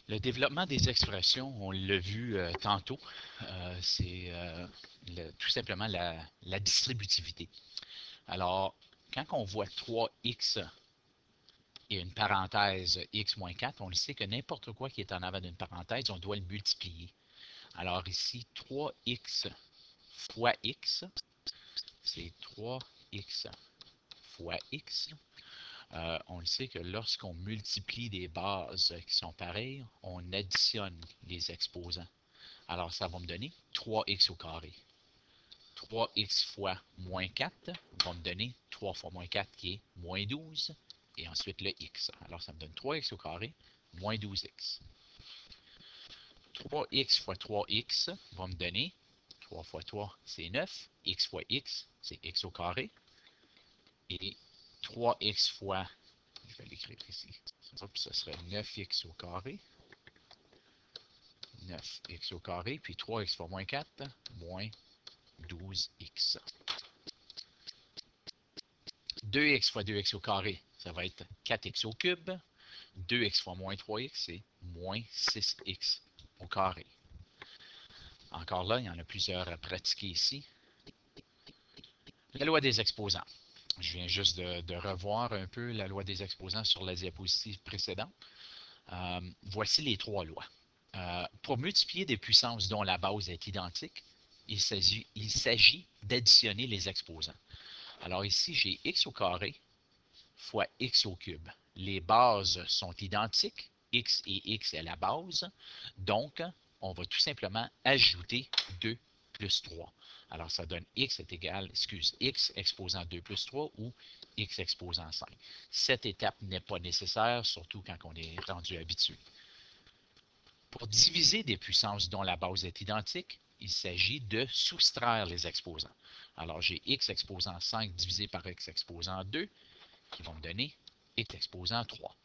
Le développement des expressions, on l'a vu tantôt, c'est tout simplement la distributivité. Alors, quand on voit 3x et une parenthèse x moins 4, on le sait que n'importe quoi qui est en avant d'une parenthèse, on doit le multiplier. Alors ici, 3x fois x, c'est 3x fois x. On le sait que lorsqu'on multiplie des bases qui sont pareilles, on additionne les exposants. Alors, ça va me donner 3x au carré. 3x fois moins 4 va me donner 3 fois moins 4 qui est moins 12. Et ensuite le x. Alors, ça me donne 3x au carré moins 12x. 3x fois 3x va me donner 3 fois 3, c'est 9. X fois x, c'est x au carré. Et 3x fois, je vais l'écrire ici, ça serait 9x au carré. 9x au carré, puis 3x fois moins 4, moins 12x. 2x fois 2x au carré, ça va être 4x au cube. 2x fois moins 3x, c'est moins 6x au carré. Encore là, il y en a plusieurs à pratiquer ici. La loi des exposants. Je viens juste de revoir un peu la loi des exposants sur la diapositive précédente. Voici les trois lois. Pour multiplier des puissances dont la base est identique, il s'agit d'additionner les exposants. Alors ici, j'ai x au carré fois x au cube. Les bases sont identiques. X et x est la base. Donc, on va tout simplement ajouter 2 plus 3. Alors, ça donne x est égal, x exposant 2 plus 3 ou x exposant 5. Cette étape n'est pas nécessaire, surtout quand on est rendu habitué. Pour diviser des puissances dont la base est identique, il s'agit de soustraire les exposants. Alors, j'ai x exposant 5 divisé par x exposant 2 qui vont me donner x exposant 3.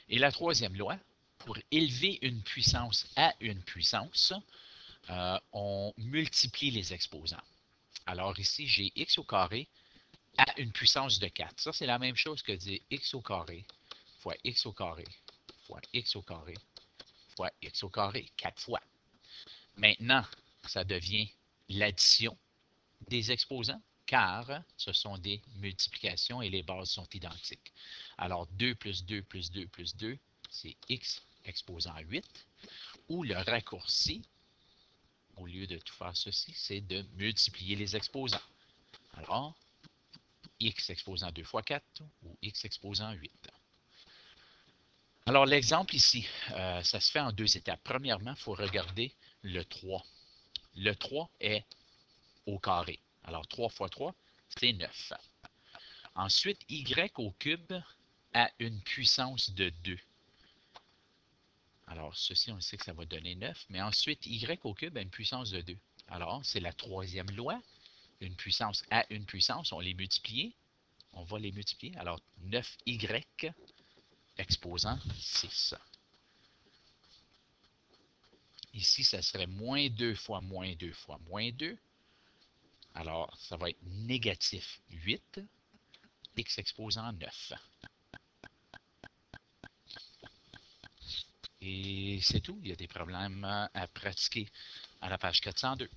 Et la troisième loi, pour élever une puissance à une puissance, on multiplie les exposants. Alors ici, j'ai x au carré à une puissance de 4. Ça, c'est la même chose que dire x au carré fois x au carré fois x au carré fois x au carré, 4 fois. Maintenant, ça devient l'addition des exposants, car ce sont des multiplications et les bases sont identiques. Alors, 2 plus 2 plus 2 plus 2, c'est x exposant 8, ou le raccourci, au lieu de tout faire ceci, c'est de multiplier les exposants. Alors, x exposant 2 fois 4 ou x exposant 8. Alors, l'exemple ici, ça se fait en deux étapes. Premièrement, il faut regarder le 3. Le 3 est au carré. Alors, 3 fois 3, c'est 9. Ensuite, y au cube a une puissance de 2. Alors, ceci, on sait que ça va donner 9. Mais ensuite, y au cube a une puissance de 2. Alors, c'est la troisième loi. Une puissance à une puissance, on les multiplie. On va les multiplier. Alors, 9y exposant 6. Ici, ça serait moins 2 fois moins 2 fois moins 2. Alors, ça va être négatif 8, x exposant 9. Et c'est tout. Il y a des problèmes à pratiquer à la page 402.